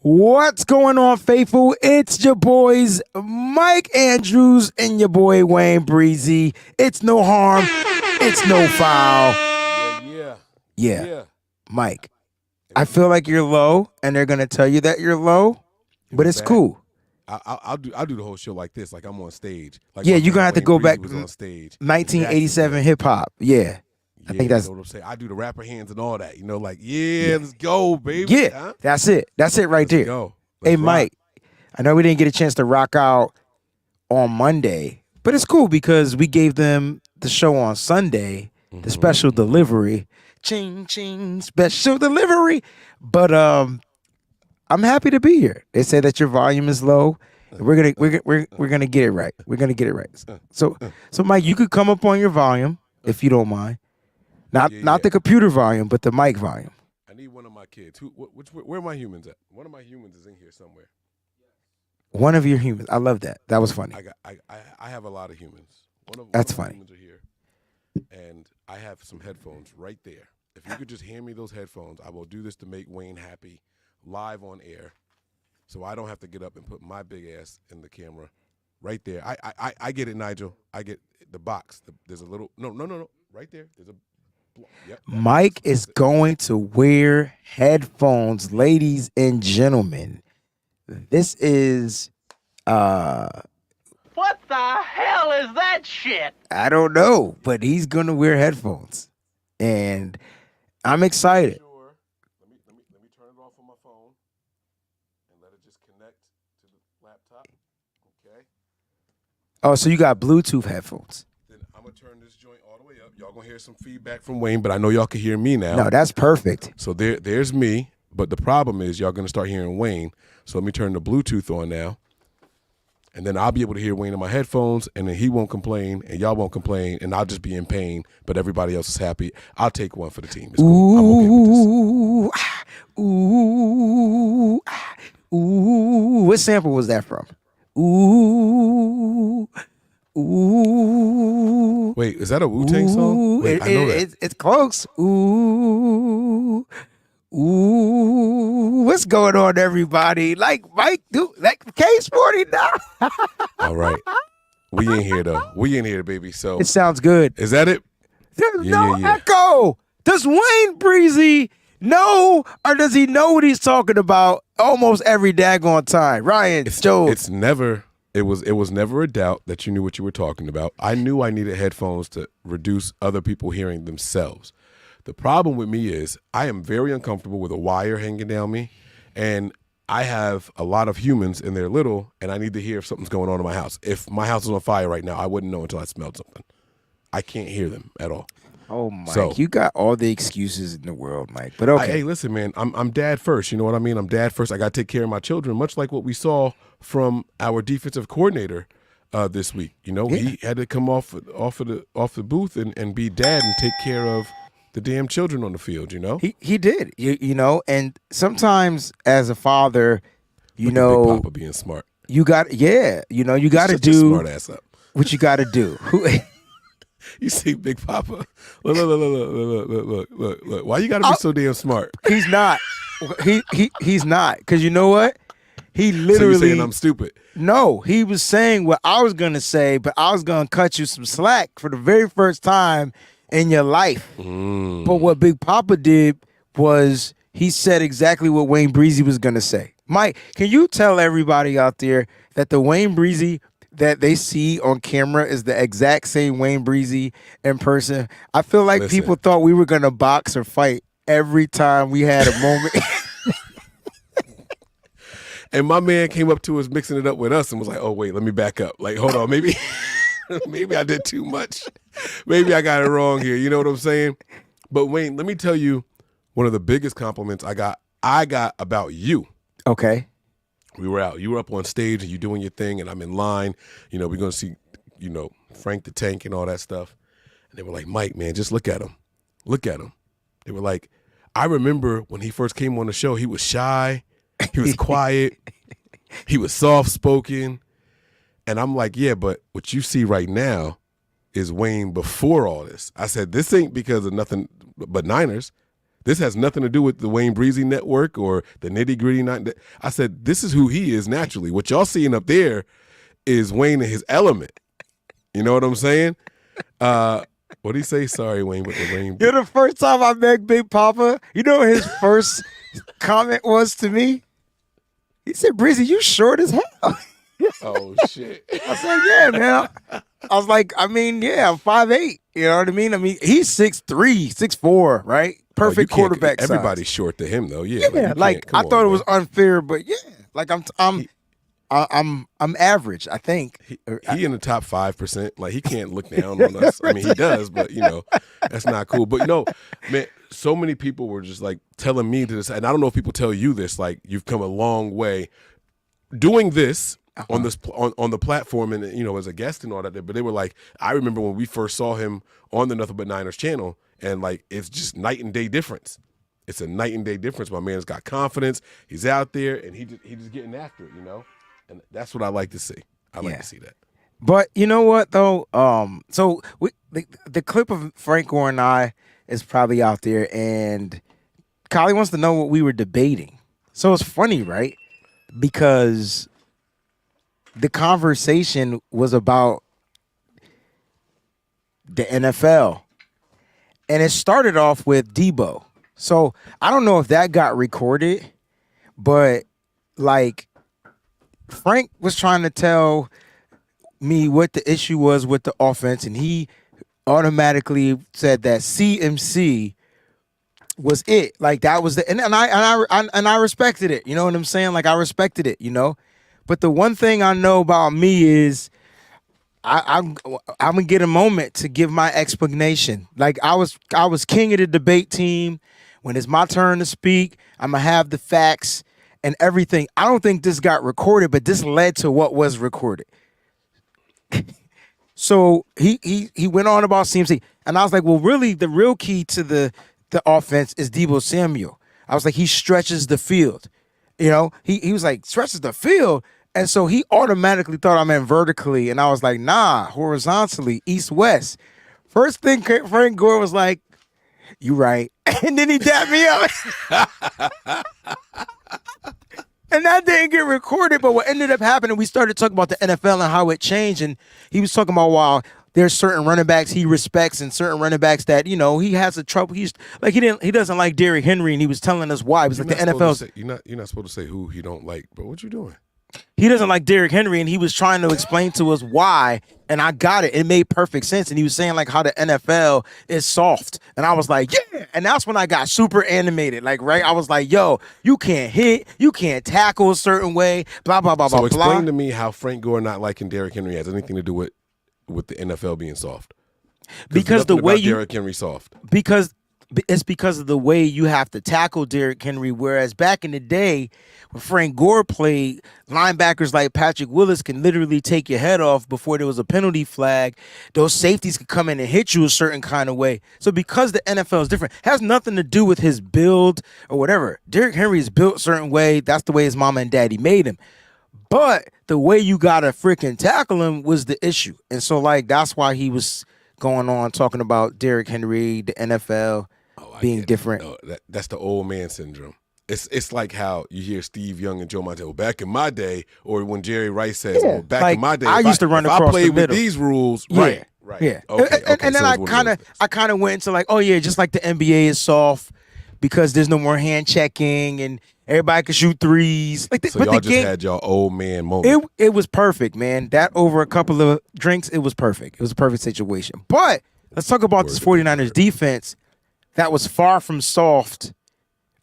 What's going on, faithful? It's your boys, Mike Andrews and your boy, Wayne Breezy. It's no harm. It's no foul. Yeah. Mike, I feel like you're low, and they're going to tell you that you're low, but it's cool. I'll do the whole show like this, like I'm on stage. Like yeah, you're going to have to go back on stage. 1987 hip-hop. Yeah. I think that's. You know what I'm saying? I do the rapper hands and all that. You know, like, let's go, baby. Yeah, huh? That's it. That's it right there. Go. Hey, rock. Mike, I know we didn't get a chance to rock out on Monday, but it's cool because we gave them the show on Sunday, the special delivery. Ching, ching, special delivery. But I'm happy to be here. They say that your volume is low. We're gonna get it right. We're gonna get it right. So Mike, you could come up on your volume if you don't mind. Not the computer volume, but the mic volume. I need one of my kids. Where are my humans at? One of my humans is in here somewhere. One of your humans. I love that. That was funny. I have a lot of humans. That's one funny. Humans are here, and I have some headphones right there. If you could just hand me those headphones, I will do this to make Wayne happy, live on air, so I don't have to get up and put my big ass in the camera. Right there. I get it, Nigel. I get the box. There's a little no. Right there. There's a. Yep, Mike is going to wear headphones, ladies and gentlemen. This is What the hell is that shit? I don't know, but he's gonna wear headphones. And I'm excited. Sure. Let me turn it off on my phone and let it just connect to the laptop. Okay. Oh, so you got Bluetooth headphones. Then I'm gonna turn this joint all the way up. Y'all gonna hear some feedback from Wayne, but I know y'all can hear me now. No, that's perfect. So there's me, but the problem is y'all gonna start hearing Wayne. So let me turn the Bluetooth on now. And then I'll be able to hear Wayne in my headphones, and then he won't complain, and y'all won't complain, and I'll just be in pain, but everybody else is happy. I'll take one for the team. It's cool. I'm okay with this. Ooh. What sample was that from? Ooh. Wait, is that a Wu-Tang song? Wait, I know that. It's close. Ooh. What's going on, everybody? Like Mike, like K-Sporty now. All right. We in here, though. We in here, baby. So it sounds good. Is that it? There's no echo. Does Wayne Breezy know, or does he know what he's talking about almost every daggone time? Ryan, Joe. It was never a doubt that you knew what you were talking about. I knew I needed headphones to reduce other people hearing themselves. The problem with me is I am very uncomfortable with a wire hanging down me, and I have a lot of humans and they're little, and I need to hear if something's going on in my house. If my house is on fire right now, I wouldn't know until I smelled something. I can't hear them at all. Oh, Mike, you got all the excuses in the world, Mike. But okay. Hey, listen, man, I'm dad first. You know what I mean? I'm dad first. I got to take care of my children, much like what we saw from our defensive coordinator this week. You know, he had to come off the booth and be dad and take care of the damn children on the field, you know? He did, you know, and sometimes as a father, you Look know, at Big Papa being smart. You got to do smart ass up. What you got to do. You see Big Papa? Look. Why you got to be so damn smart? He's not. He's not, because you know what? He literally. So you saying I'm stupid? No, he was saying what I was gonna say, but I was gonna cut you some slack for the very first time in your life. But what Big Papa did was he said exactly what Wayne Breezy was going to say. Mike, can you tell everybody out there that the Wayne Breezy that they see on camera is the exact same Wayne Breezy in person? I feel like people thought we were going to box or fight every time we had a moment. And my man came up to us mixing it up with us and was like, oh, wait, let me back up. Like, hold on, maybe I did too much. Maybe I got it wrong here. You know what I'm saying? But Wayne, let me tell you one of the biggest compliments I got about you. Okay. We were out. You were up on stage and you doing your thing, and I'm in line. You know, we're going to see, you know, Frank the Tank and all that stuff. And they were like, Mike, man, just look at him. Look at him. They were like, I remember when he first came on the show, he was shy. He was quiet. He was soft-spoken. And I'm like, yeah, but what you see right now is Wayne before all this. I said, this ain't because of nothing but Niners. This has nothing to do with the Wayne Breezy network or the nitty gritty. I said, this is who he is naturally. What y'all seeing up there is Wayne in his element. You know what I'm saying? What do you say? Sorry, Wayne, with the Wayne. You're the first time I met Big Papa. You know what his first comment was to me? He said, Breezy, you short as hell. Oh, shit. I said, yeah, man. I was like, I'm 5'8". You know what I mean? He's 6'3", 6'4", right? Perfect quarterback size. Everybody's short to him, though. Yeah. I thought it was unfair, but yeah. Like, I'm average, I think. He in the top 5%. Like, he can't look down on us. I mean, he does, but, that's not cool. But, man, so many people were just, like, telling me this, and I don't know if people tell you this, like, you've come a long way doing this on this on the platform and, as a guest and all that. But they were like, I remember when we first saw him on the Nothing But Niners channel, and, like, it's just night and day difference. It's a night and day difference. My man's got confidence. He's out there, and he just getting after it, And that's what I like to see. I like to see that. But you know what, though? So the clip of Frank Gore and I is probably out there, and Kylie wants to know what we were debating. So it's funny, right? Because the conversation was about the NFL, and it started off with Debo. So I don't know if that got recorded, but like Frank was trying to tell me what the issue was with the offense, and he automatically said that CMC was it. Like that was and I respected it. You know what I'm saying? Like I respected it. But the one thing I know about me is I'm gonna get a moment to give my explanation. Like I was king of the debate team. When it's my turn to speak, I'm gonna have the facts and everything. I don't think this got recorded, but this led to what was recorded. So he went on about CMC, and I was like, well, really, the real key to the offense is Deebo Samuel. I was like, he stretches the field. He was like, stretches the field. And so he automatically thought I meant vertically. And I was like, nah, horizontally, east-west. First thing Frank Gore was like, you right. And then he dapped me up. And that didn't get recorded. But what ended up happening, we started talking about the NFL and how it changed. And he was talking about, wow, there's certain running backs he respects and certain running backs that, he has a trouble. He doesn't like Derrick Henry, and he was telling us why. He was like the NFL. You're not supposed to say who he don't like, but what you doing? He doesn't like Derrick Henry, and he was trying to explain to us why, and I got it. It made perfect sense, and he was saying like how the NFL is soft, and I was like, yeah, and that's when I got super animated, like right. I was like, yo, you can't hit, you can't tackle a certain way, blah blah blah blah blah. So explain to me how Frank Gore not liking Derrick Henry has anything to do with the NFL being soft. Because the way Derrick Henry soft. It's because of the way you have to tackle Derrick Henry. Whereas back in the day, when Frank Gore played, linebackers like Patrick Willis can literally take your head off before there was a penalty flag. Those safeties could come in and hit you a certain kind of way. So because the NFL is different, it has nothing to do with his build or whatever. Derrick Henry is built a certain way. That's the way his mama and daddy made him. But the way you gotta freaking tackle him was the issue. And so like that's why he was going on talking about Derrick Henry, the NFL being different. No, that's the old man syndrome. It's like how you hear Steve Young and Joe Montana, back in my day, or when Jerry Rice says, back in my day, I used to run across I played the middle with these rules, right. Yeah. Okay, and then so I kind of went into like, oh yeah, just like the NBA is soft because there's no more hand checking and everybody can shoot threes. Like, so y'all just had y'all old man moment. It was perfect, man. That over a couple of drinks, it was perfect. It was a perfect situation. But let's talk about this 49ers defense that was far from soft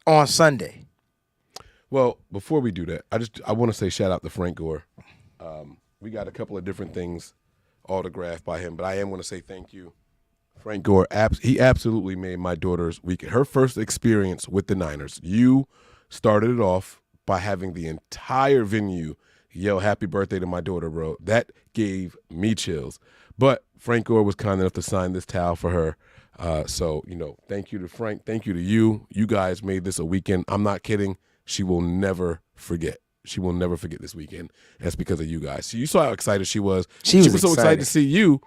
on Sunday. Well, before we do that, I want to say shout out to Frank Gore. We got a couple of different things autographed by him, but I am going to say thank you. Frank Gore, he absolutely made my daughter's weekend. Her first experience with the Niners. You started it off by having the entire venue yell happy birthday to my daughter, bro. That gave me chills. But Frank Gore was kind enough to sign this towel for her. So, thank you to Frank. Thank you to you. You guys made this a weekend. I'm not kidding. She will never forget. She will never forget this weekend. That's because of you guys. So you saw how excited she was. She was so excited to see you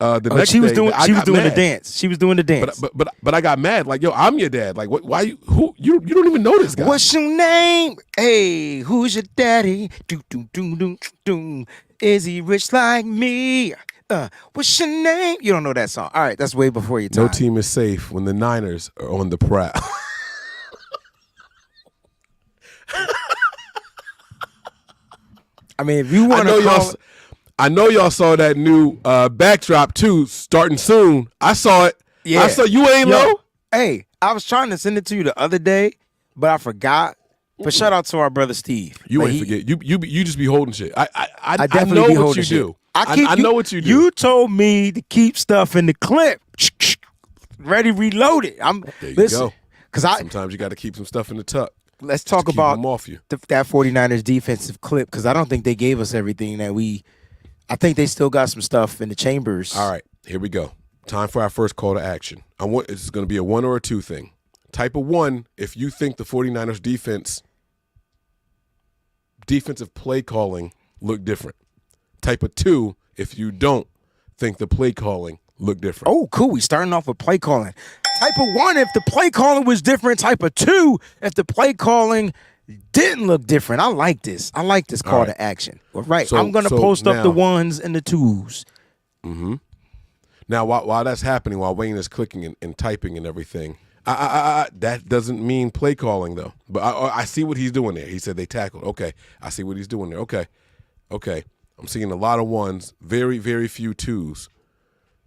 next she was day, doing. I She was got doing the mad. dance. She was doing the dance. But I got mad. Like, yo, I'm your dad. Like, what? Why you don't even know this guy? What's your name? Hey, who's your daddy? Do do do do do. Is he rich like me? What's your name? You don't know that song. All right, that's way before your time. No team is safe when the Niners are on the prowl. I mean, if you want to call, I know y'all saw that new backdrop too, starting soon. I saw it. yeah, I saw you ain't Yo, low. Hey, I was trying to send it to you the other day, but I forgot. But shout out to our brother Steve. You Like, ain't forget. You just be holding shit. I definitely know be what holding you shit. do. I know what you do. You told me to keep stuff in the clip, ready, reloaded. There you listen, go. because Sometimes you got to keep some stuff in the tuck. let's talk keep about them off you. that 49ers defensive clip, because I don't think they gave us everything that I think they still got some stuff in the chambers. All right, here we go. Time for our first call to action. It's going to be a 1 or a 2 thing. Type of 1 if you think the 49ers defensive play calling look different. Type of 2 if you don't think the play calling look different. Oh, cool. We starting off with play calling. Type of 1 if the play calling was different. Type of 2 if the play calling didn't look different. I like this. I like this call right. to action. All right. So- I'm going to so post up the now- 1s and the 2s. Now, while that's happening, while Wayne is clicking and typing and everything, that doesn't mean play calling, though. But I see what he's doing there. He said they tackled. Okay. I see what he's doing there. Okay. I'm seeing a lot of 1s, very, very few 2s.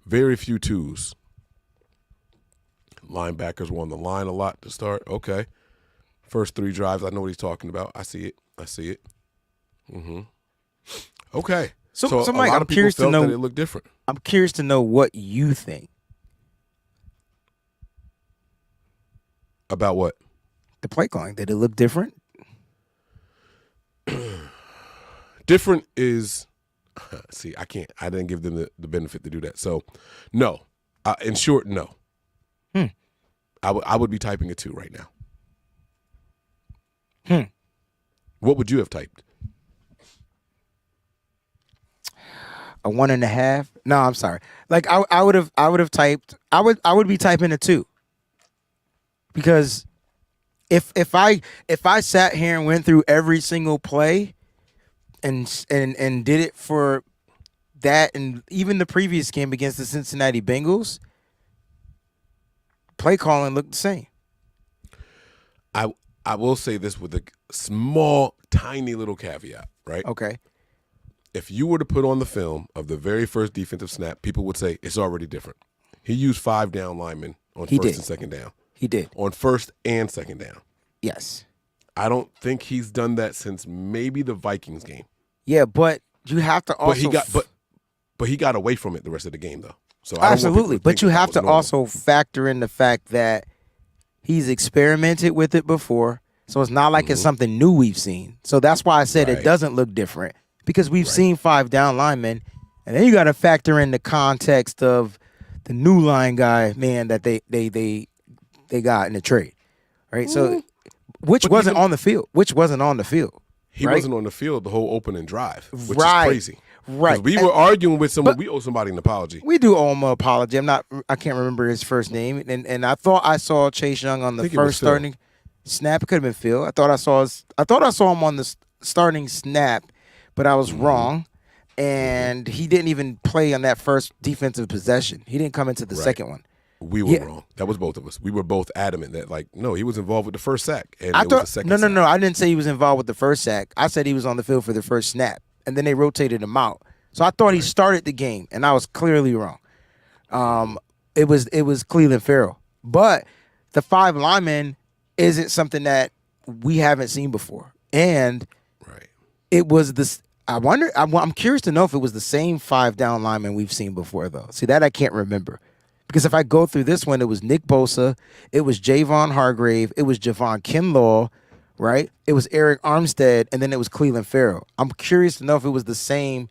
Very few 2s. Linebackers were on the line a lot to start. Okay. First 3 drives, I know what he's talking about. I see it. Okay. So a Mike, lot I'm of people curious to felt know- that it looked different. I'm curious to know what you think. About what? The play calling, did it look different? Different is, see, I didn't give them the benefit to do that. So, no. In short, no. I would be typing a 2 right now. What would you have typed? A 1.5? No, I'm sorry. Like I would have typed. I would be typing a 2. Because if I sat here and went through every single play and did it for that and even the previous game against the Cincinnati Bengals, play calling looked the same. I will say this with a small, tiny little caveat, right? Okay. If you were to put on the film of the very first defensive snap, people would say it's already different. He used 5 down linemen on He first did. and second down. He did. On first and second down. Yes. I don't think he's done that since maybe the Vikings game. Yeah, but you have to also But he got away from it the rest of the game though. So I don't want people absolutely, to but think you that have was to normal. also factor in the fact that he's experimented with it before, so it's not like it's something new we've seen. So that's why I said it Right. doesn't look different because we've seen 5 down linemen, and then you got to factor in the context of the new line guy, man, that they got in the trade, right? So which wasn't on the field. He right? wasn't on the field the whole opening drive, which Right. is crazy. 'Cause Right. We were arguing with someone. We owe somebody an apology. We do owe him an apology. I can't remember his first name. And I thought I saw Chase Young on the think it was first Phil. starting snap. It could have been Phil. I thought I saw him on the starting snap, but I was wrong. And he didn't even play on that first defensive possession. He didn't come into the second one. We were wrong. That was both of us. We were both adamant that, like, no, he was involved with the first sack. And I it was thought the second no. sack. I didn't say he was involved with the first sack. I said he was on the field for the first snap, and then they rotated him out. So I thought he started the game, and I was clearly wrong. It was Cleveland Farrell, but the 5 linemen isn't something that we haven't seen before, and Right. it was this. I wonder. I'm curious to know if it was the same 5 down linemen we've seen before, though. See, that I can't remember. Because if I go through this one, it was Nick Bosa, it was Javon Hargrave, it was Javon Kinlaw, right? It was Eric Armstead, and then it was Cleveland Farrell. I'm curious to know if it was the same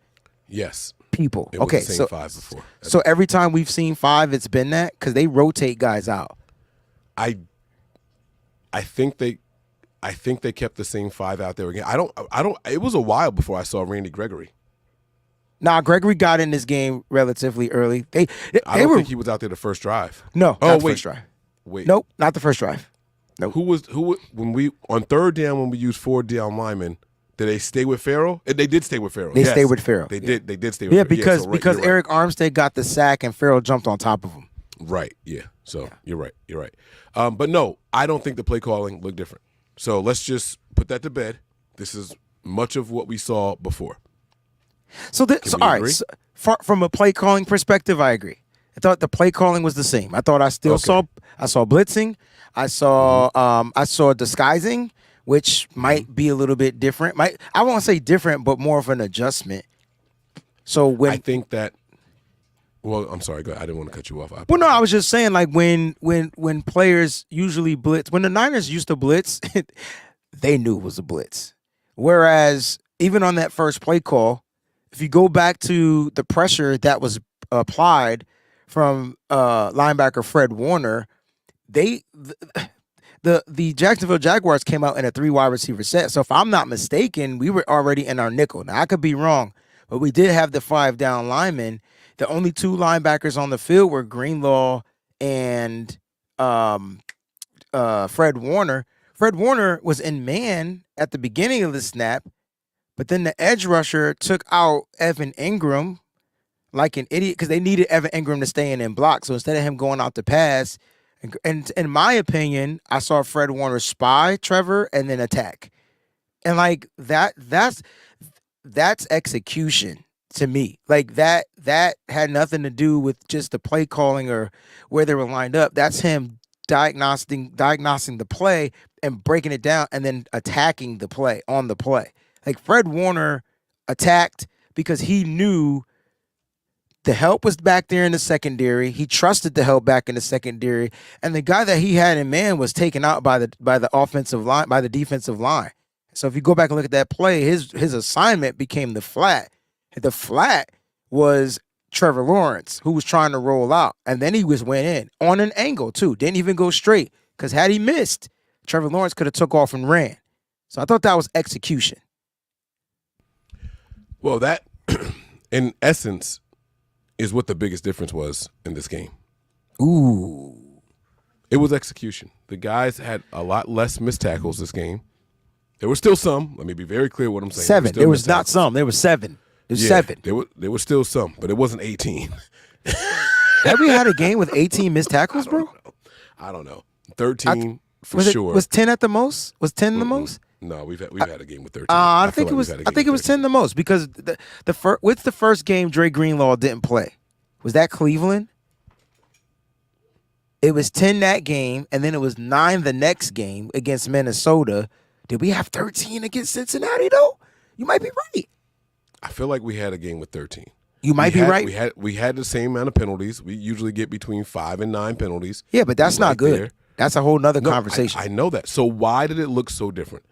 Yes. people. It was Okay, the same so 5 before. so every time we've seen 5, it's been that because they rotate guys out. I think they kept the same 5 out there again. I don't. It was a while before I saw Randy Gregory. Nah, Gregory got in this game relatively early. I They don't were think he was out there the first drive. no, Oh, not the wait. first drive. Wait. Nope, not the first drive. Nope. Who when we on third down when we used 4 down linemen, did they stay with Farrell? They did stay with Farrell. They Yes. stayed with Farrell. They Yeah. did. They did stay with Yeah, Farrell. because you're right. Eric Armstead got the sack and Farrell jumped on top of him. Right. Yeah. So you're right. You're right. But no, I don't think the play calling looked different. So let's just put that to bed. This is much of what we saw before. So, we all right. agree? So, from a play calling perspective, I agree. I thought the play calling was the same. I thought I still saw blitzing. I saw disguising, which might be a little bit different. I won't say different, but more of an adjustment. So when I think that. Well, I'm sorry. Go ahead. I didn't want to cut you off. Well, no, I was just saying, like when players usually blitz, when the Niners used to blitz, they knew it was a blitz. Whereas even on that first play call, if you go back to the pressure that was applied from linebacker Fred Warner, the Jacksonville Jaguars came out in a 3 wide receiver set. So if I'm not mistaken, we were already in our nickel. Now I could be wrong, but we did have the 5 down linemen. The only 2 linebackers on the field were Greenlaw and Fred Warner. Fred Warner was in man at the beginning of the snap, but then the edge rusher took out Evan Ingram like an idiot because they needed Evan Ingram to stay in block. So instead of him going out to pass, and in my opinion, I saw Fred Warner spy Trevor and then attack. And like that's execution to me. Like that had nothing to do with just the play calling or where they were lined up. That's him diagnosing the play and breaking it down and then attacking the play on the play. Like Fred Warner attacked because he knew the help was back there in the secondary. He trusted the help back in the secondary, and the guy that he had in man was taken out by the offensive line, by the defensive line. So if you go back and look at that play, his assignment became the flat. The flat was Trevor Lawrence, who was trying to roll out, and then he went in on an angle too. Didn't even go straight because had he missed, Trevor Lawrence could have took off and ran. So I thought that was execution. Well, that, in essence, is what the biggest difference was in this game. Ooh. It was execution. The guys had a lot less missed tackles this game. There were still some. Let me be very clear what I'm saying. 7. There was not some. There was 7. There's 7. There was still some, but it wasn't 18. Have we had a game with 18 missed tackles, bro? I don't know. 13 sure. Was 10 at the most? Was 10 the most? No, we've had a game with 13. I think it was 10 the most because the first game Dre Greenlaw didn't play. Was that Cleveland? It was 10 that game, and then it was 9 the next game against Minnesota. Did we have 13 against Cincinnati though? You might be right. I feel like we had a game with 13. You might be right. We had the same amount of penalties. We usually get between 5 and 9 penalties. Yeah, but that's not good. There. That's a whole nother conversation. I know that. So why did it look so different?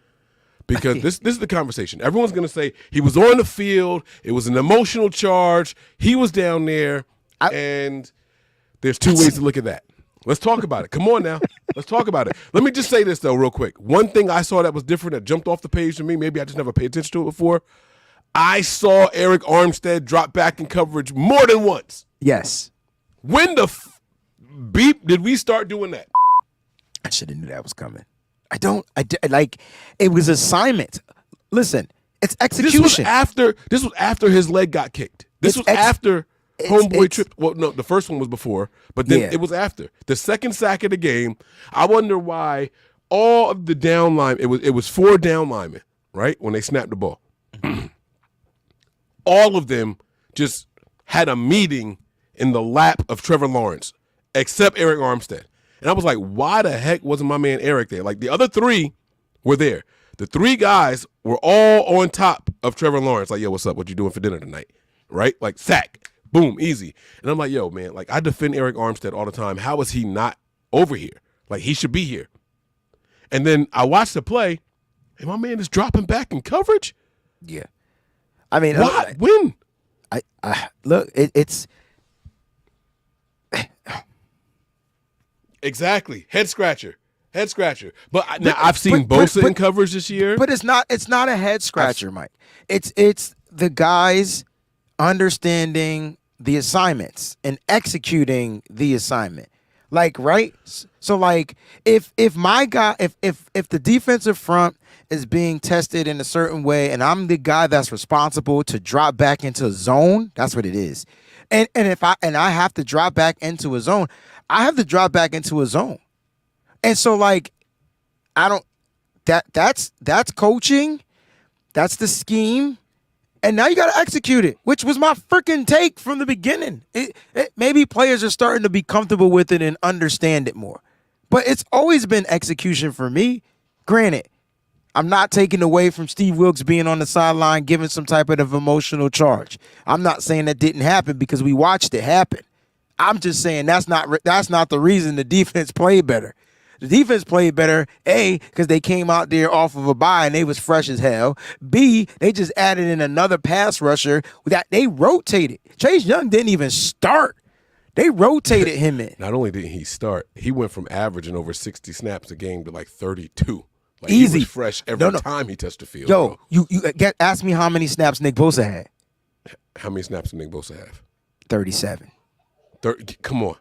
Because this is the conversation. Everyone's going to say he was on the field. It was an emotional charge. He was down there. And there's 2 ways to look at that. Let's talk about it. Come on now. Let's talk about it. Let me just say this, though, real quick. One thing I saw that was different that jumped off the page to me, maybe I just never paid attention to it before, I saw Eric Armstead drop back in coverage more than once. Yes. When the beep did we start doing that? I should have knew that was coming. It was assignment. Listen, it's execution. This was after his leg got kicked. This was after homeboy tripped. Well, no, the first one was before, but then it was after. The second sack of the game, I wonder why all of the down line, it was 4 down linemen, right, when they snapped the ball. All of them just had a meeting in the lap of Trevor Lawrence, except Eric Armstead. And I was like, why the heck wasn't my man Eric there? Like, the other 3 were there. The 3 guys were all on top of Trevor Lawrence. Like, yo, what's up? What you doing for dinner tonight? Right? Like, sack. Boom, easy. And I'm like, yo, man, like, I defend Eric Armstead all the time. How is he not over here? Like, he should be here. And then I watched the play, and my man is dropping back in coverage. Yeah. I mean, why? When? I look, it's exactly head scratcher. But now I've seen Bosa in coverage this year. But it's not a head scratcher, Mike. It's the guys understanding the assignments and executing the assignment. Like, right? So like if my guy if the defensive front is being tested in a certain way and I'm the guy that's responsible to drop back into a zone, that's what it is. And if I have to drop back into a zone, I have to drop back into a zone. And so like that's coaching, that's the scheme. And now you got to execute it, which was my freaking take from the beginning. Maybe players are starting to be comfortable with it and understand it more. But it's always been execution for me. Granted, I'm not taking away from Steve Wilks being on the sideline giving some type of emotional charge. I'm not saying that didn't happen because we watched it happen. I'm just saying that's not the reason the defense played better. The defense played better, A, because they came out there off of a bye and they was fresh as hell. B, they just added in another pass rusher that they rotated. Chase Young didn't even start. They rotated him in. Not only didn't he start, he went from averaging over 60 snaps a game to like 32. Like Easy. He was fresh every time he touched the field. Yo, bro. you ask me how many snaps Nick Bosa had. How many snaps did Nick Bosa have? 37. 30, come on.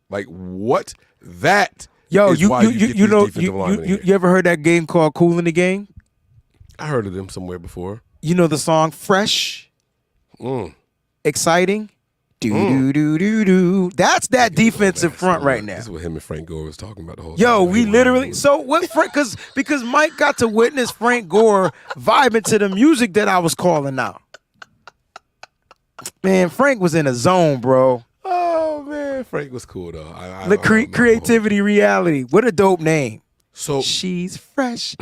Like what? That Yo, is why you know you ever heard that game called Cool in the Game? I heard of them somewhere before. You know the song Fresh? Exciting? Do. That's that defensive front right now. This is what him and Frank Gore was talking about the whole time. Yo, we literally so what Frank because Mike got to witness Frank Gore vibing to the music that I was calling out. Man, Frank was in a zone, bro. Oh man, Frank was cool though. Creativity reality. What a dope name. So she's fresh.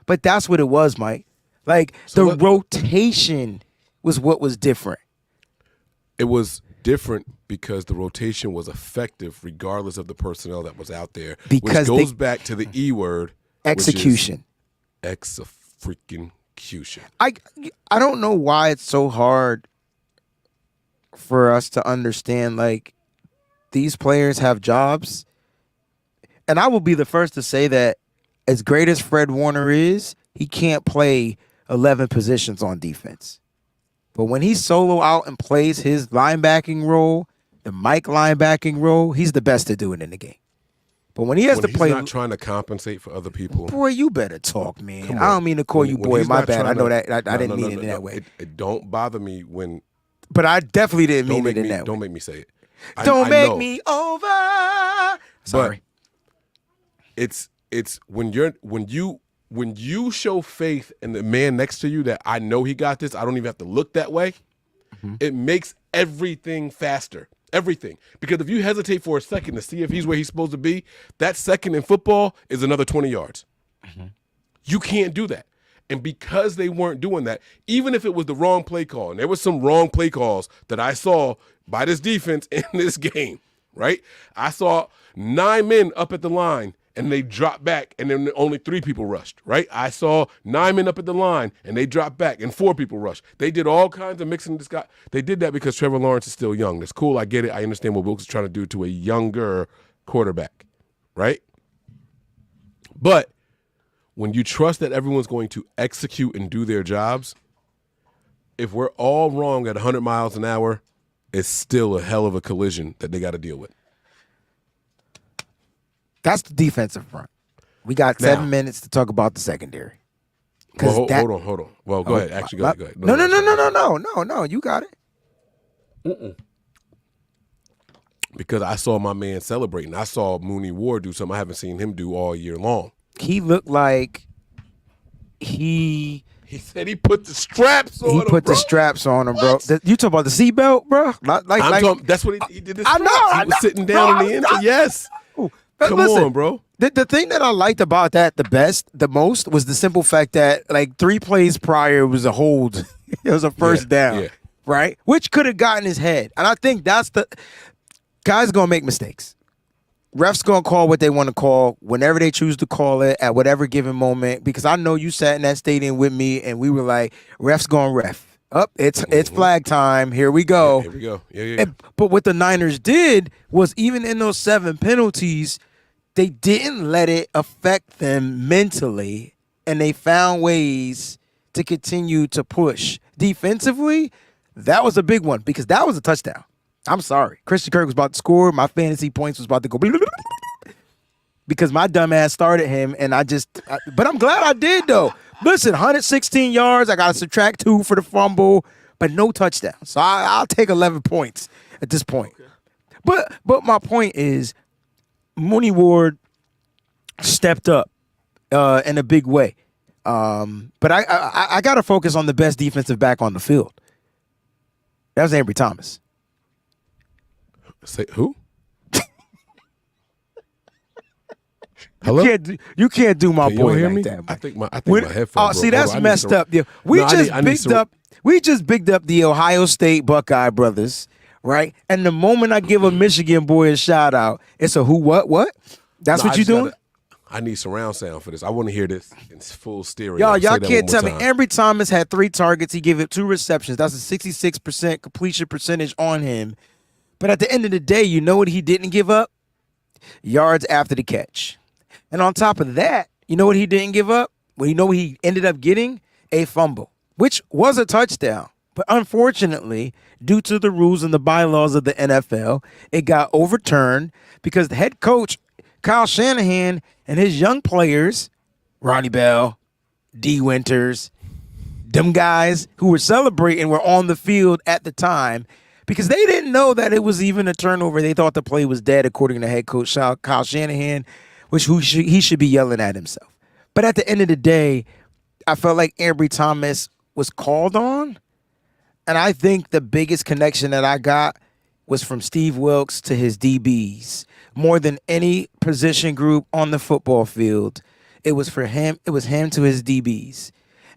But that's what it was, Mike. Like rotation was what was different. It was different because the rotation was effective regardless of the personnel that was out there. Because which goes back to the E word. Execution. Execution. I don't know why it's so hard for us to understand, like, these players have jobs. And I will be the first to say that as great as Fred Warner is, he can't play 11 positions on defense. But when he solo out and plays his linebacking role, the Mike linebacking role, he's the best to do it in the game. But when he has to play, he's not trying to compensate for other people. Boy, you better talk, man. I don't mean to call you boy. My bad. I know that I didn't mean it in that way. It don't bother me when. But I definitely didn't mean it in that way. Don't make me say it. Don't make me over. Sorry. But it's when you show faith in the man next to you that I know he got this. I don't even have to look that way. Mm-hmm. It makes everything faster. Everything. Because if you hesitate for a second to see if he's where he's supposed to be, that second in football is another 20 yards. Mm-hmm. You can't do that. And because they weren't doing that, even if it was the wrong play call, and there was some wrong play calls that I saw by this defense in this game, right? I saw 9 men up at the line, and they dropped back, and then only 3 people rushed, right? I saw 9 men up at the line, and they dropped back, and 4 people rushed. They did all kinds of mixing this guy. They did that because Trevor Lawrence is still young. That's cool. I get it. I understand what Wilks is trying to do to a younger quarterback, right? But when you trust that everyone's going to execute and do their jobs, if we're all wrong at 100 miles an hour, it's still a hell of a collision that they got to deal with. That's the defensive front. We got 7 minutes to talk about the secondary. Well, hold on. Well, go ahead. Actually, go ahead. No. You got it. Mm-mm. Because I saw my man celebrating. I saw Mooney Ward do something I haven't seen him do all year long. He looked like he said he put the straps on him. He put the straps on him, bro. You talking about the seatbelt, bro? That's what he did. I know. He was sitting down in the end. Yes. Come on, bro. The thing that I liked about that the most was the simple fact that like 3 plays prior it was a hold. It was a first down, right? Which could have gotten his head. And I think that's the guys gonna make mistakes. Refs gonna call what they want to call whenever they choose to call it at whatever given moment. Because I know you sat in that stadium with me and we were like, refs gonna ref. It's flag time. Here we go. Yeah, here we go. Yeah. But what the Niners did was even in those 7 penalties, they didn't let it affect them mentally, and they found ways to continue to push. Defensively, That was a big one because that was a touchdown. I'm sorry. Christian Kirk was about to score. My fantasy points was about to go because my dumb ass started him, and but I'm glad I did, though. Listen, 116 yards. I got to subtract 2 for the fumble, but no touchdown. So I'll take 11 points at this point. Okay. But my point is, Mooney Ward stepped up in a big way. But I got to focus on the best defensive back on the field. That was Ambry Thomas. Say who? Hello? You can't do my Can boy hear like me? that. I think my headphones. Oh, see, that's messed up. Yeah, we just bigged up the Ohio State Buckeye brothers, right? And the moment I give a Michigan boy a shout out, it's a who, what? That's what you doing? I need surround sound for this. I want to hear this in full stereo. Y'all can't tell me. Ambry Thomas had 3 targets. He gave it 2 receptions. That's a 66% completion percentage on him. But at the end of the day, you know what he didn't give up? Yards after the catch. And on top of that, you know what he didn't give up? Well, you know what he ended up getting? A fumble, which was a touchdown. But unfortunately, due to the rules and the bylaws of the NFL, it got overturned because the head coach, Kyle Shanahan, and his young players, Ronnie Bell, D. Winters, them guys who were celebrating were on the field at the time because they didn't know that it was even a turnover. They thought the play was dead, according to head coach Kyle Shanahan, he should be yelling at himself. But at the end of the day, I felt like Ambry Thomas was called on, and I think the biggest connection that I got was from Steve Wilks to his DBs. More than any position group on the football field, it was for him. It was him to his DBs.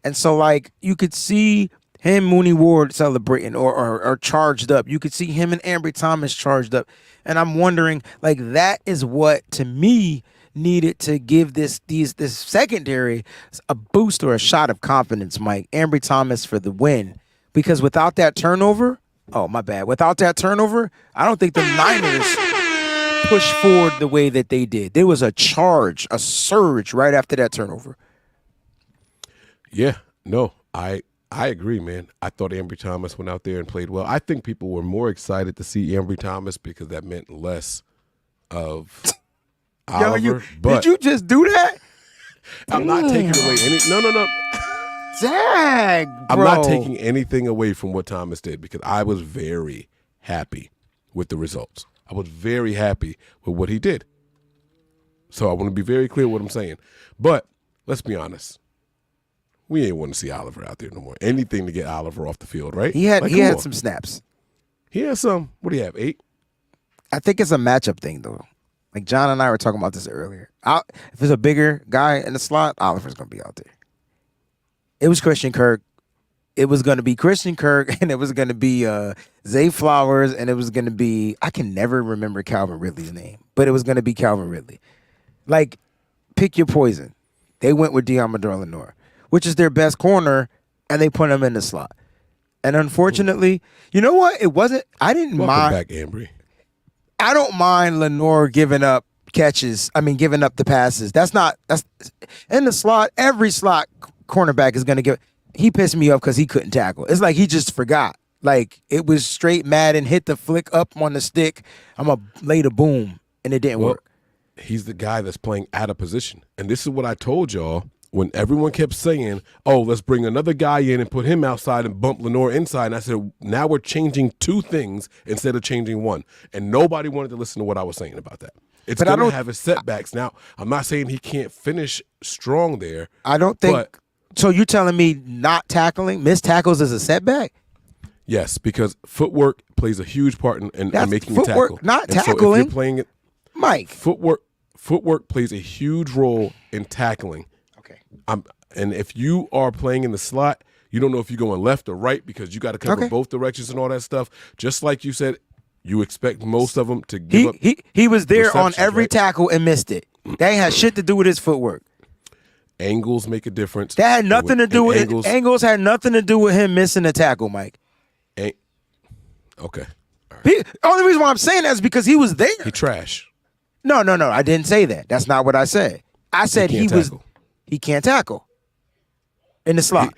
And so, like, you could see him, Mooney Ward, celebrating or charged up. You could see him and Ambry Thomas charged up. And I'm wondering, like, that is what, to me, needed to give this secondary a boost or a shot of confidence, Mike. Ambry Thomas for the win. Because without that turnover, without that turnover, I don't think the Niners push forward the way that they did. There was a surge right after that turnover. Yeah, no, I agree, man. I thought Ambry Thomas went out there and played well. I think people were more excited to see Ambry Thomas because that meant less of Oliver. Did you just do that? I'm not taking away any. No. Dang, bro. I'm not taking anything away from what Thomas did because I was very happy with the results. I was very happy with what he did. So I want to be very clear what I'm saying. But let's be honest. We ain't want to see Oliver out there no more. Anything to get Oliver off the field, right? He had some snaps. He had some. What do you have, 8? I think it's a matchup thing, though. Like John and I were talking about this earlier. If there's a bigger guy in the slot, Oliver's going to be out there. It was Christian Kirk. It was going to be Christian Kirk, and it was going to be Zay Flowers, and it was going to be, I can never remember Calvin Ridley's name, but it was going to be Calvin Ridley. Like, pick your poison. They went with Deommodore Lenoir, which is their best corner, and they put him in the slot. And unfortunately, you know what? Welcome back, Ambry. I don't mind Lenoir giving up giving up the passes. That's in the slot. Every slot cornerback is going to give. He pissed me off because he couldn't tackle. It's like he just forgot. Like, it was straight Madden, hit the flick up on the stick. I'm going to lay the boom, and it didn't work. He's the guy that's playing out of position. And this is what I told y'all when everyone kept saying, oh, let's bring another guy in and put him outside and bump Lenoir inside. And I said, now we're changing 2 things instead of changing 1. And nobody wanted to listen to what I was saying about that. It's going to have its setbacks. Now, I'm not saying he can't finish strong there. I don't think. So you're telling me not tackling, missed tackles is a setback? Yes, because footwork plays a huge part in making a tackle. Not tackling. So if you're playing it, Mike. Footwork plays a huge role in tackling. Okay. And if you are playing in the slot, you don't know if you're going left or right because you got to cover both directions and all that stuff. Just like you said, you expect most of them to give up. He was there on every tackle and missed it. That ain't had shit to do with his footwork. Angles make a difference. That had nothing to do with it. Angles had nothing to do with him missing a tackle, Mike. Okay. All right. The only reason why I'm saying that is because he was there. He trash. No. I didn't say that. That's not what I said. I said he can't tackle in the slot.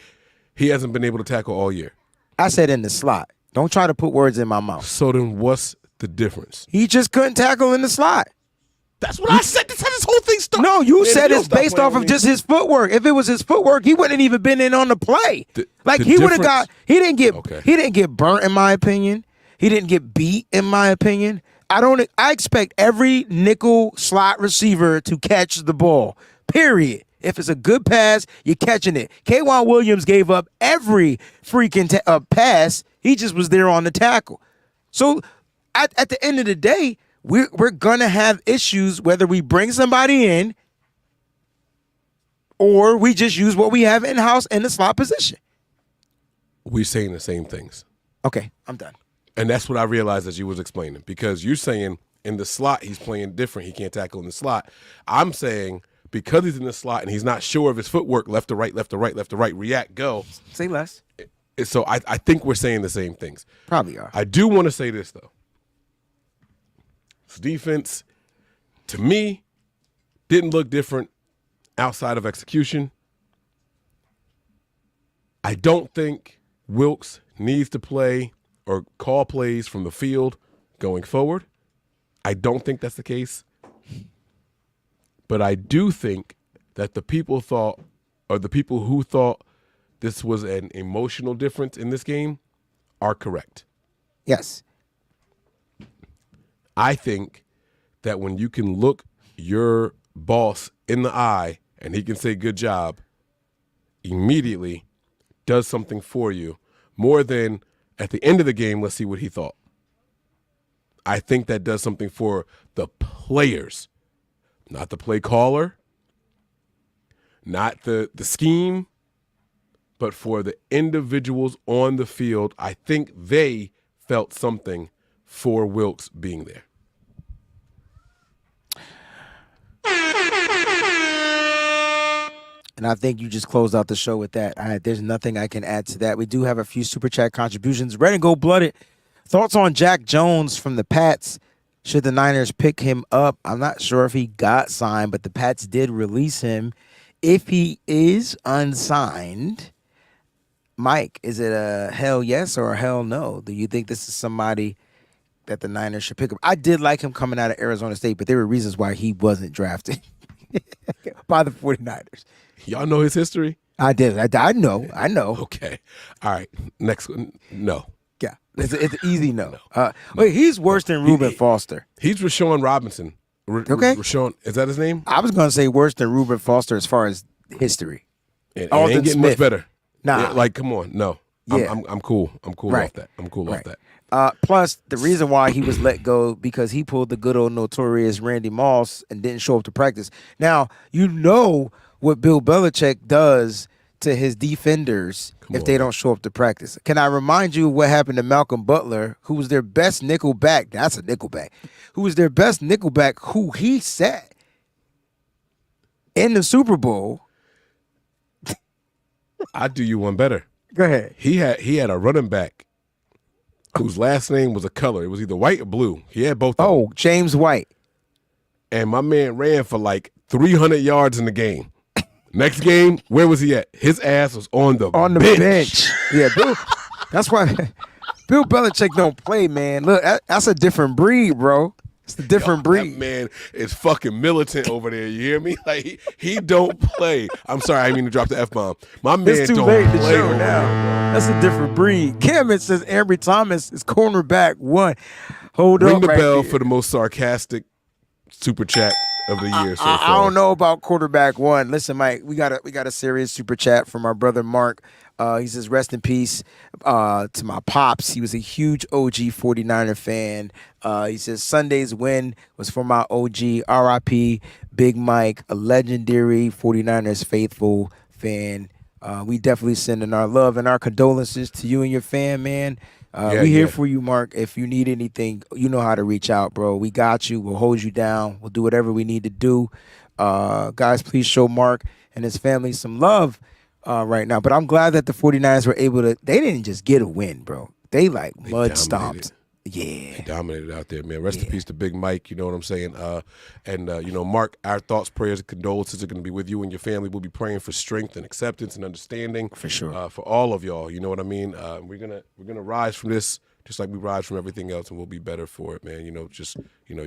He hasn't been able to tackle all year. I said in the slot. Don't try to put words in my mouth. So then what's the difference? He just couldn't tackle in the slot. That's what I said. That's how this whole thing started. No, you Man, said if it's you don't based stop off playing of just his footwork. If it was his footwork, he wouldn't even been in on the play. Like the he would have difference- got. He didn't get burnt, in my opinion. He didn't get beat, in my opinion. I expect every nickel slot receiver to catch the ball. Period. If it's a good pass, you're catching it. K'Wan Williams gave up every freaking pass. He just was there on the tackle. So at the end of the day, we're gonna have issues whether we bring somebody in or we just use what we have in house in the slot position. We're saying the same things. Okay, I'm done. And that's what I realized as you was explaining. Because you're saying in the slot he's playing different. He can't tackle in the slot. I'm saying because he's in the slot and he's not sure of his footwork, left to right, left to right, left to right, react, go. Say less. So I think we're saying the same things. Probably are. I do want to say this, though. This defense, to me, didn't look different outside of execution. I don't think Wilks needs to play or call plays from the field going forward. I don't think that's the case. But I do think that the people who thought this was an emotional difference in this game are correct. Yes. I think that when you can look your boss in the eye and he can say good job, immediately does something for you more than at the end of the game, let's see what he thought. I think that does something for the players, not the play caller, not the scheme, but for the individuals on the field. I think they felt something for Wilks being there. And I think you just closed out the show with that. There's nothing I can add to that. We do have a few Super Chat contributions. Red and Gold Blooded. Thoughts on Jack Jones from the Pats? Should the Niners pick him up? I'm not sure if he got signed, but the Pats did release him. If he is unsigned, Mike, is it a hell yes or a hell no? Do you think this is somebody that the Niners should pick up? I did like him coming out of Arizona State, but there were reasons why he wasn't drafted by the 49ers. Y'all know his history? I did. I know. Okay. All right. Next one. No. Yeah. It's an easy no. Wait, he's worse than Reuben Foster. He's Rashawn Robinson. Okay. Rashawn, is that his name? I was going to say worse than Reuben Foster as far as history. It Alden ain't getting Smith. much better. Nah. Yeah, like, come on. No. Yeah. I'm cool. I'm cool Right. off that. I'm cool Right. off that. Plus, the reason why he was let go because he pulled the good old notorious Randy Moss and didn't show up to practice. Now, you know what Bill Belichick does to his defenders if they don't show up to practice. Can I remind you what happened to Malcolm Butler, who was their best nickel back? That's a nickel back. Who was their best nickel back, who he sat in the Super Bowl. I'll do you one better. Go ahead. He had a running back whose last name was a color. It was either white or blue. He had both of them. Oh, James White. And my man ran for like 300 yards in the game. Next game, where was he at? His ass was on the bench. Yeah, Bill. That's why Bill Belichick don't play, man. Look, that's a different breed, bro. It's a different breed. That man is fucking militant over there. You hear me? Like he don't play. I'm sorry, I didn't mean to drop the F-bomb. My man It's too don't late to play show over now. there, That's a different breed. Cameron says Ambry Thomas is cornerback one. Hold bro. up, Ring the right bell there. for the most sarcastic super chat of the year so far. I don't know about quarterback one. Listen, Mike, we got a serious super chat from our brother Mark. He says, rest in peace to my pops. He was a huge OG 49er fan. He says, Sunday's win was for my OG, RIP, Big Mike, a legendary 49ers faithful fan. We definitely sending our love and our condolences to you and your fan, man. We here for you, Mark. If you need anything, you know how to reach out, bro. We got you. We'll hold you down. We'll do whatever we need to do. Guys, please show Mark and his family some love right now. But I'm glad that the 49ers were able to – they didn't just get a win, bro. They mud stomped Yeah. Dominated out there, man. Rest in peace to Big Mike, you know what I'm saying? Mark, our thoughts, prayers, and condolences are going to be with you and your family. We'll be praying for strength and acceptance and understanding. For sure. For all of y'all, you know what I mean? We're gonna rise from this just like we rise from everything else, and we'll be better for it, man. You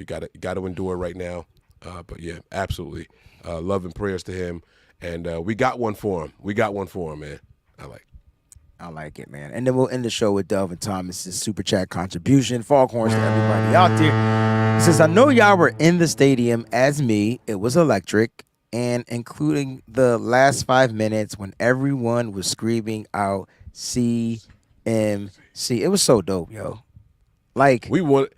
gotta endure right now. But yeah, absolutely. Love and prayers to him. And we got one for him. Man. I like it, man. And then we'll end the show with Delvin Thomas's super chat contribution. Foghorns to everybody out there. He says, I know y'all were in the stadium as me. It was electric. And including the last 5 minutes when everyone was screaming out CMC. It was so dope, yo. Like, okay.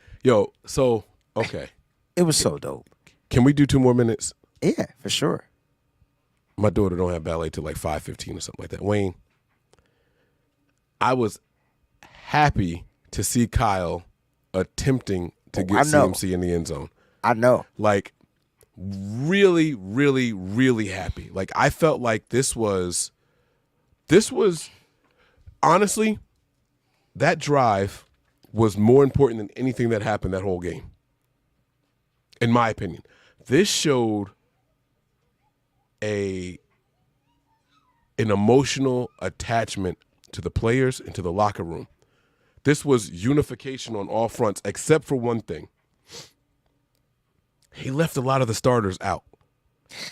It was so dope. Can we do 2 more minutes? Yeah, for sure. My daughter don't have ballet till like 5:15 or something like that. Wayne, I was happy to see Kyle attempting to get CMC in the end zone. I know. Like, really, really, really happy. Like, I felt like this was honestly, that drive was more important than anything that happened that whole game. In my opinion, this showed an emotional attachment to the players and to the locker room. This was unification on all fronts, except for one thing. He left a lot of the starters out.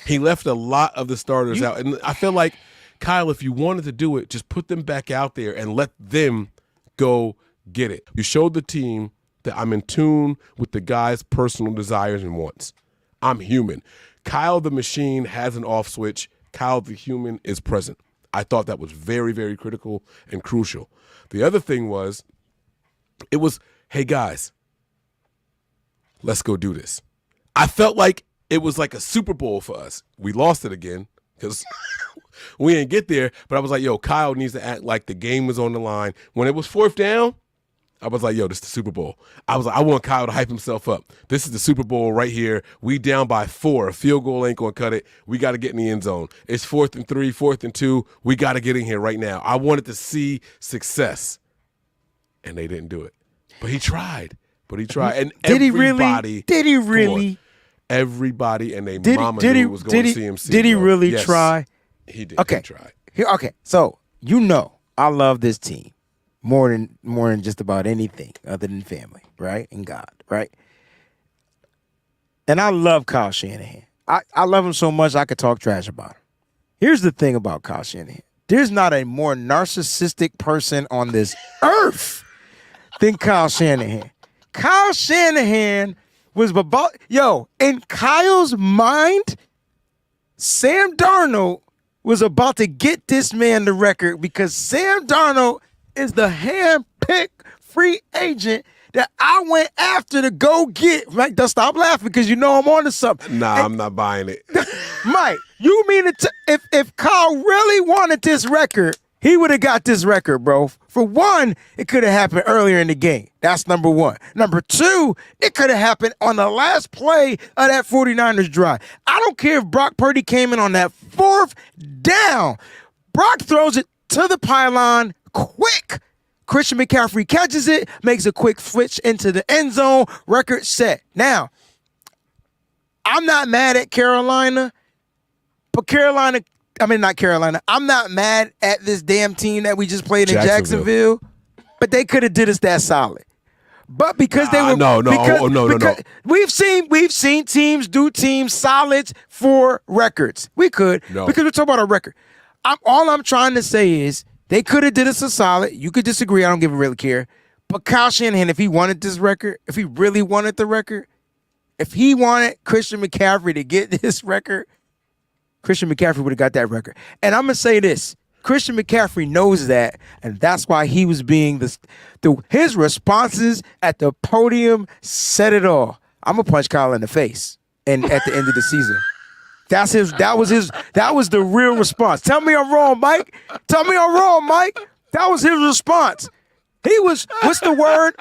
And I feel like, Kyle, if you wanted to do it, just put them back out there and let them go get it. You showed the team that I'm in tune with the guys' personal desires and wants. I'm human. Kyle the machine has an off switch. Kyle the human is present. I thought that was very, very critical and crucial. The other thing was, hey, guys, let's go do this. I felt like it was like a Super Bowl for us. We lost it again because we didn't get there, but I was like, yo, Kyle needs to act like the game was on the line. When it was 4th down, I was like, yo, this is the Super Bowl. I was like, I want Kyle to hype himself up. This is the Super Bowl right here. We down by 4. A field goal ain't going to cut it. We got to get in the end zone. It's 4th and 3, 4th and 2. We got to get in here right now. I wanted to see success, and they didn't do it. But he tried. And Did he everybody. Did he really? Everybody and their mama knew it was going to CMC. Did he bro. really Yes, try? He did. Okay. He tried. Okay. So, I love this team more than just about anything other than family, right? And God, right? And I love Kyle Shanahan. I love him so much I could talk trash about him. Here's the thing about Kyle Shanahan. There's not a more narcissistic person on this earth than Kyle Shanahan. Kyle Shanahan was about, in Kyle's mind, Sam Darnold was about to get this man the record because Sam Darnold is the hand-picked free agent that I went after to go get. Right? Don't stop laughing because I'm on to something. Nah, I'm not buying it. Mike, you mean if Kyle really wanted this record, he would have got this record, bro. For one, it could have happened earlier in the game. That's number one. Number two, it could have happened on the last play of that 49ers drive. I don't care if Brock Purdy came in on that 4th down. Brock throws it to the pylon quick. Christian McCaffrey catches it, makes a quick switch into the end zone, record set. Now, I'm not mad at Carolina, but I'm not mad at this damn team that we just played in Jacksonville, but they could have did us that solid. But because they were no. We've seen teams do teams solids for records. We could because we're talking about a record. All I'm trying to say is they could have did us a solid. You could disagree. I don't really care. But Kyle Shanahan, if he wanted this record, if he really wanted the record, if he wanted Christian McCaffrey to get this record, Christian McCaffrey would have got that record. And I'm going to say this. Christian McCaffrey knows that, and that's why he was being his responses at the podium said it all. I'm going to punch Kyle in the face and at the end of the season. That was the real response. Tell me I'm wrong, Mike. That was his response. He was, what's the word?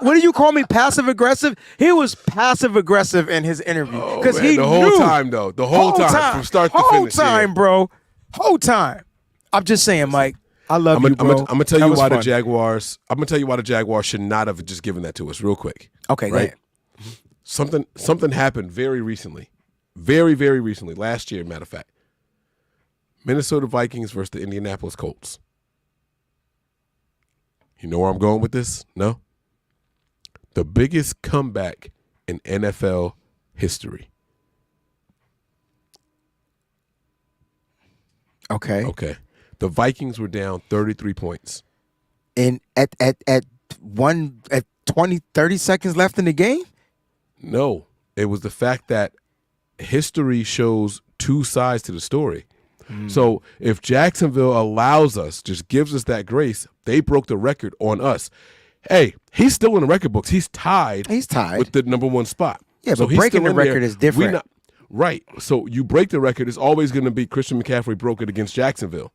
What do you call me? Passive aggressive? He was passive aggressive in his interview. Because he the knew. whole time, from start to finish. Whole time, bro. Whole time. I'm just saying, Mike. I love you, bro. I'm gonna tell That you was why the fun. Jaguars. I'm gonna tell you why the Jaguars should not have just given that to us, real quick. Okay, go right? ahead. Something happened very recently, very recently, last year. Matter of fact, Minnesota Vikings versus the Indianapolis Colts. You know where I'm going with this? No. The biggest comeback in NFL history. Okay. Okay. The Vikings were down 33 points. And at 20, 30 seconds left in the game? No. It was the fact that history shows two sides to the story. So if Jacksonville allows us, just gives us that grace, they broke the record on us. Hey, he's still in the record books. He's tied. He's tied. With the number one spot. Yeah, so but he's breaking still the in record there. is different. Right. So you break the record, it's always going to be Christian McCaffrey broke it against Jacksonville.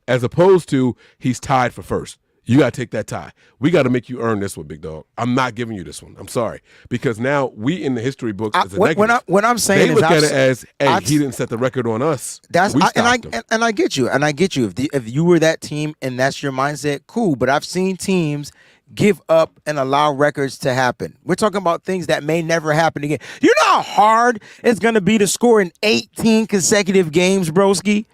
As opposed to he's tied for first. You got to take that tie. We got to make you earn this one, big dog. I'm not giving you this one. I'm sorry. Because now we in the history books as a negative. What I'm saying they is look at it as, hey, he didn't set the record on us. That's we and I stopped him. and I get you. And I get you. If you were that team and that's your mindset, cool. But I've seen teams give up and allow records to happen. We're talking about things that may never happen again. You know how hard it's going to be to score in 18 consecutive games, broski?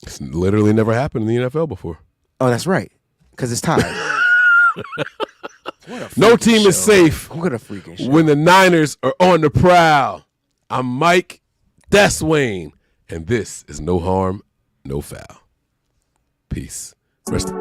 It's literally never happened in the NFL before. Oh, that's right. Because it's tied. No team is safe What a freaking show. when the Niners are on the prowl. I'm Mike. That's Wayne. And this is No Harm, No Foul. Peace. Rest